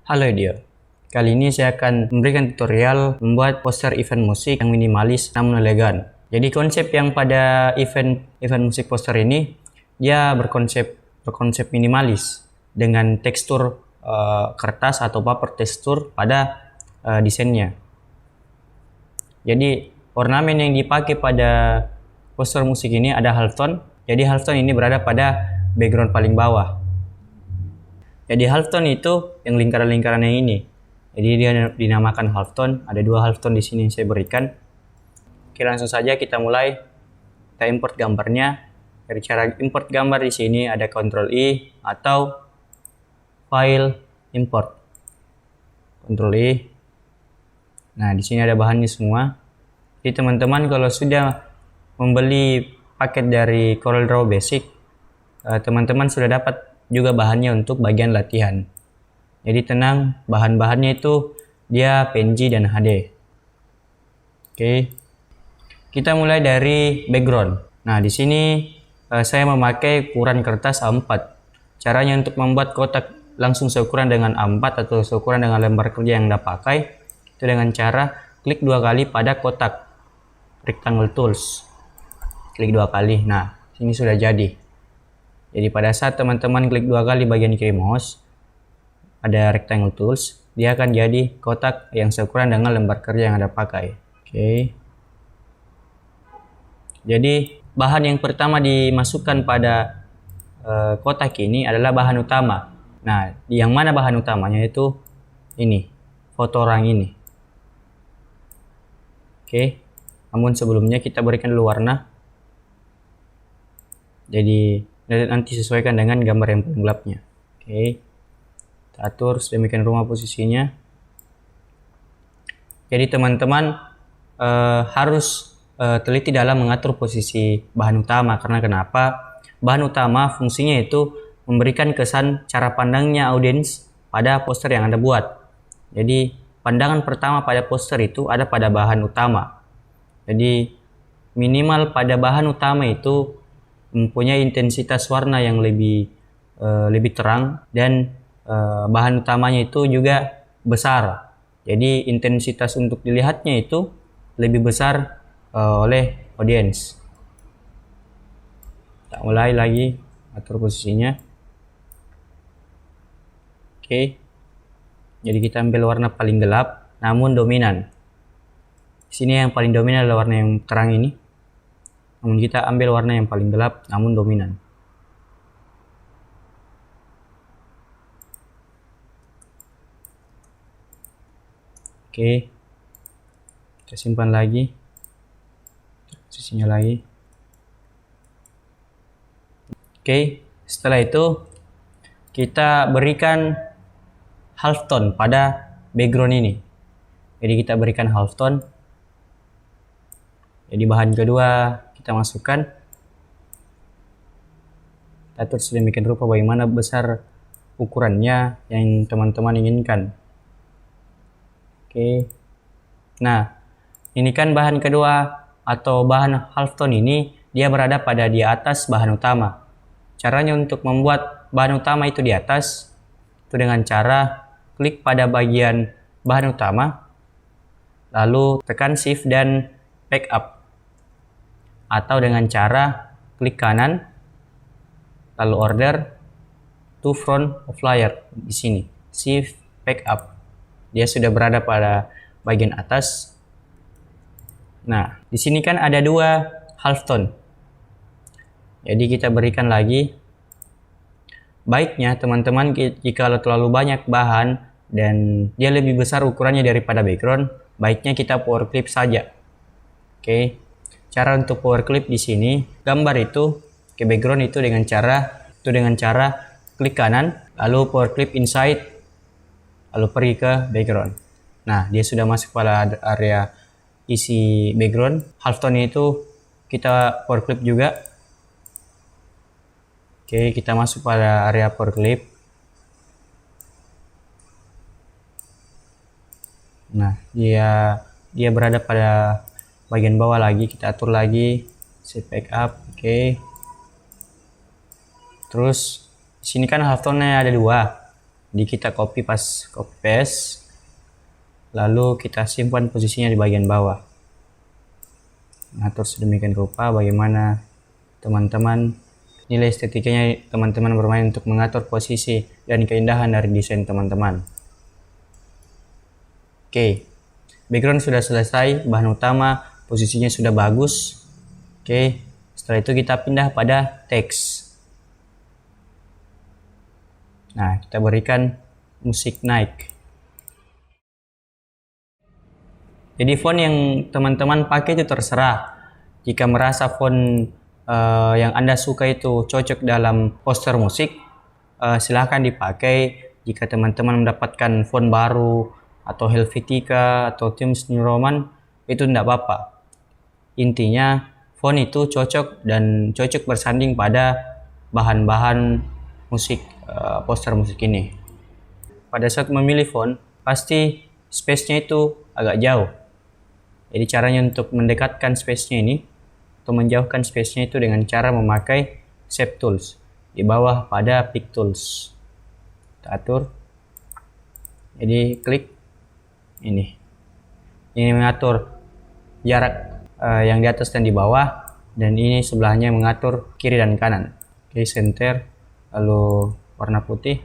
Halo dia, kali ini saya akan memberikan tutorial membuat poster event musik yang minimalis namun elegan. Jadi konsep yang pada event musik poster ini dia berkonsep minimalis dengan tekstur kertas atau paper tekstur pada desainnya. Jadi ornamen yang dipakai pada poster musik ini ada halftone. Jadi halftone ini berada pada background paling bawah. Jadi halftone itu yang lingkaran-lingkaran yang ini. Jadi dia dinamakan halftone. Ada dua halftone di sini yang saya berikan. Oke, langsung saja kita mulai. Kita import gambarnya. Dari cara import gambar di sini ada Ctrl I atau File Import. Ctrl I. Nah, di sini ada bahannya semua. Jadi teman-teman kalau sudah membeli paket dari CorelDRAW Basic, teman-teman sudah dapat juga bahannya untuk bagian latihan. Jadi tenang, bahan-bahannya itu dia PNG dan HD. Oke. Kita mulai dari background. Nah, di sini saya memakai ukuran kertas A4. Caranya untuk membuat kotak langsung seukuran dengan A4 atau seukuran dengan lembar kerja yang Anda pakai itu dengan cara klik dua kali pada kotak rectangle tools. Klik dua kali. Nah, sini sudah jadi. Jadi pada saat teman-teman klik dua kali bagian kiri mouse, ada rectangle tools, dia akan jadi kotak yang seukuran dengan lembar kerja yang Anda pakai. Oke. Jadi bahan yang pertama dimasukkan pada kotak ini adalah bahan utama. Nah, yang mana bahan utamanya itu ini, foto orang ini. Oke. Namun sebelumnya kita berikan dulu warna. Jadi nanti sesuaikan dengan gambar yang paling gelapnya. Oke. Kita atur sedemikian rupa posisinya. Jadi teman-teman harus teliti dalam mengatur posisi bahan utama. Karena kenapa? Bahan utama fungsinya itu memberikan kesan cara pandangnya audiens pada poster yang Anda buat. Jadi pandangan pertama pada poster itu ada pada bahan utama. Jadi minimal pada bahan utama itu mempunyai intensitas warna yang lebih terang dan bahan utamanya itu juga besar. Jadi intensitas untuk dilihatnya itu lebih besar oleh audiens. Kita mulai lagi atur posisinya. Oke. Jadi kita ambil warna paling gelap namun dominan. Di sini yang paling dominan adalah warna yang terang ini. Namun kita ambil warna yang paling gelap namun dominan. Oke. Kita simpan lagi. Posisinya lagi. Oke, setelah itu kita berikan halftone pada background ini. Jadi kita berikan halftone. Jadi bahan kedua kita masukkan. Kita atur sedemikian rupa bagaimana besar ukurannya yang teman-teman inginkan. Oke. Nah, ini kan bahan kedua atau bahan halftone ini dia berada pada di atas bahan utama. Caranya untuk membuat bahan utama itu di atas itu dengan cara klik pada bagian bahan utama lalu tekan shift dan backup. Atau dengan cara klik kanan lalu order to front of layer di sini shift backup. Dia sudah berada pada bagian atas. Nah, di sini kan ada dua halftone. Jadi kita berikan lagi. Baiknya teman-teman jika terlalu banyak bahan dan dia lebih besar ukurannya daripada background, baiknya kita power clip saja. Oke. Cara untuk power clip di sini, gambar itu ke background itu dengan cara klik kanan, lalu power clip inside, lalu pergi ke background. Nah, dia sudah masuk pada area isi background. Halftone itu kita power clip juga. Oke, kita masuk pada area power clip. Nah, dia berada pada bagian bawah lagi. Kita atur lagi, set backup. Oke. Terus di sini kan halftone-nya ada dua. Jadi kita copy paste, lalu kita simpan posisinya di bagian bawah. Atur sedemikian rupa bagaimana teman-teman nilai estetikanya teman-teman bermain untuk mengatur posisi dan keindahan dari desain teman-teman. Oke, background sudah selesai, bahan utama posisinya sudah bagus. Oke, setelah itu kita pindah pada teks. Nah, kita berikan musik naik. Jadi font yang teman-teman pakai itu terserah. Jika merasa font yang Anda suka itu cocok dalam poster musik, silahkan dipakai. Jika teman-teman mendapatkan font baru atau Helvetica atau Times New Roman, itu tidak apa-apa. Intinya font itu cocok dan cocok bersanding pada bahan-bahan musik, poster musik ini. Pada saat memilih font, pasti space-nya itu agak jauh. Jadi caranya untuk mendekatkan space-nya ini atau menjauhkan space-nya itu dengan cara memakai Shape Tools di bawah pada Pick Tools. Kita atur. Jadi klik ini mengatur jarak yang di atas dan di bawah, dan ini sebelahnya mengatur kiri dan kanan. Oke, center, lalu warna putih.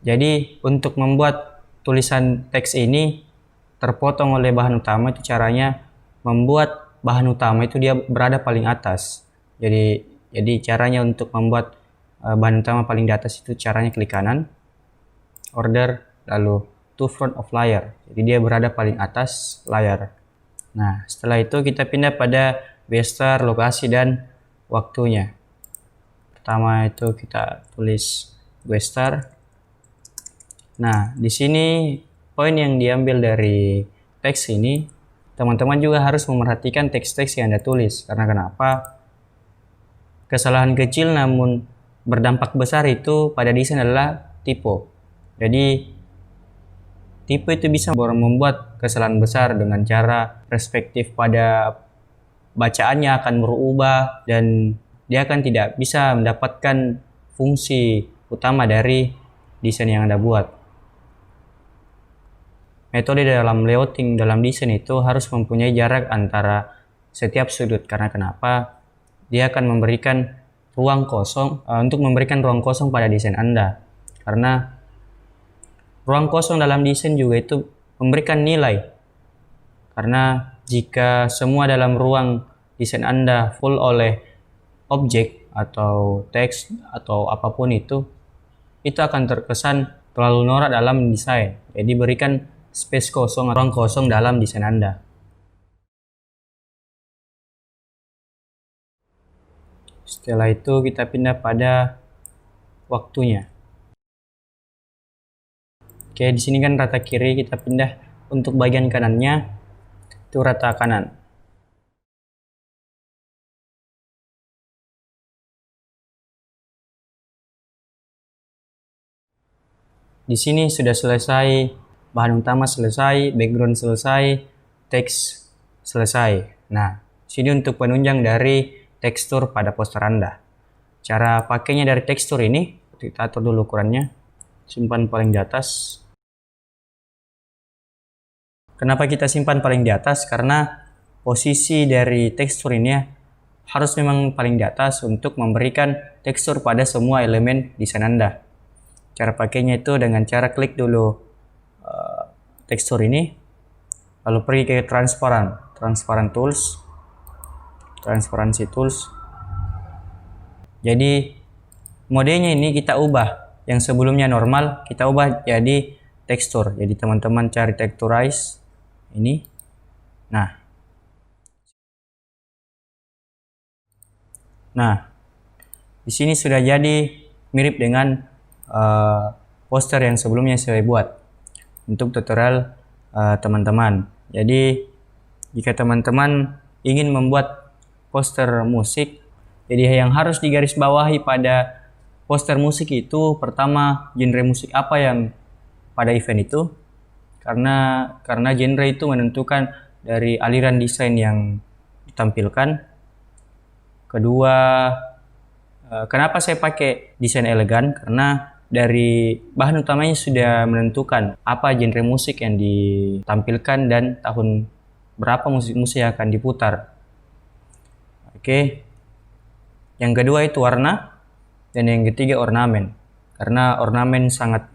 Jadi untuk membuat tulisan teks ini terpotong oleh bahan utama, itu caranya membuat bahan utama itu dia berada paling atas. Jadi caranya untuk membuat bahan utama paling di atas itu caranya klik kanan, order, lalu to front of layer. Jadi dia berada paling atas layar. Nah, setelah itu kita pindah pada gesture, lokasi, dan waktunya. Pertama itu kita tulis gesture. Nah, di sini poin yang diambil dari teks ini, teman-teman juga harus memerhatikan teks-teks yang Anda tulis. Karena kenapa? Kesalahan kecil namun berdampak besar itu pada desain adalah typo. Jadi typo itu bisa membuat kesalahan besar dengan cara perspektif pada bacaannya akan berubah dan dia akan tidak bisa mendapatkan fungsi utama dari desain yang Anda buat. Metode dalam layouting dalam desain itu harus mempunyai jarak antara setiap sudut. Karena kenapa? Dia akan memberikan ruang kosong untuk memberikan ruang kosong pada desain Anda. Karena ruang kosong dalam desain juga itu memberikan nilai. Karena jika semua dalam ruang desain Anda full oleh objek atau teks atau apapun itu akan terkesan terlalu norak dalam desain. Jadi berikan space kosong, ruang kosong dalam desain Anda. Setelah itu kita pindah pada waktunya. Oke, di sini kan rata kiri, kita pindah untuk bagian kanannya itu rata kanan. Di sini sudah selesai, bahan utama selesai, background selesai, teks selesai. Nah, sini untuk penunjang dari tekstur pada poster Anda. Cara pakainya dari tekstur ini, kita atur dulu ukurannya, simpan paling di atas. Kenapa kita simpan paling di atas? Karena posisi dari tekstur ini harus memang paling di atas untuk memberikan tekstur pada semua elemen desain Anda. Cara pakainya itu dengan cara klik dulu tekstur ini, lalu pergi ke transparan tools, transparency tools. Jadi modenya ini kita ubah, yang sebelumnya normal kita ubah jadi tekstur. Jadi teman-teman cari texturize ini. Nah, di sini sudah jadi mirip dengan poster yang sebelumnya saya buat untuk tutorial teman-teman. Jadi jika teman-teman ingin membuat poster musik, jadi yang harus digarisbawahi pada poster musik itu pertama genre musik apa yang pada event itu, karena genre itu menentukan dari aliran desain yang ditampilkan. Kedua, Kenapa saya pakai desain elegan? Karena dari bahan utamanya sudah menentukan apa genre musik yang ditampilkan dan tahun berapa musik-musik yang akan diputar. Oke. Yang kedua itu warna, dan yang ketiga ornamen. Karena ornamen sangat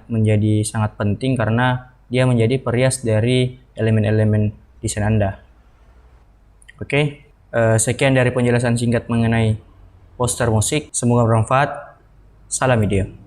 menjadi sangat penting karena dia menjadi perias dari elemen-elemen desain Anda. Oke. Sekian dari penjelasan singkat mengenai poster musik. Semoga bermanfaat. Salam video.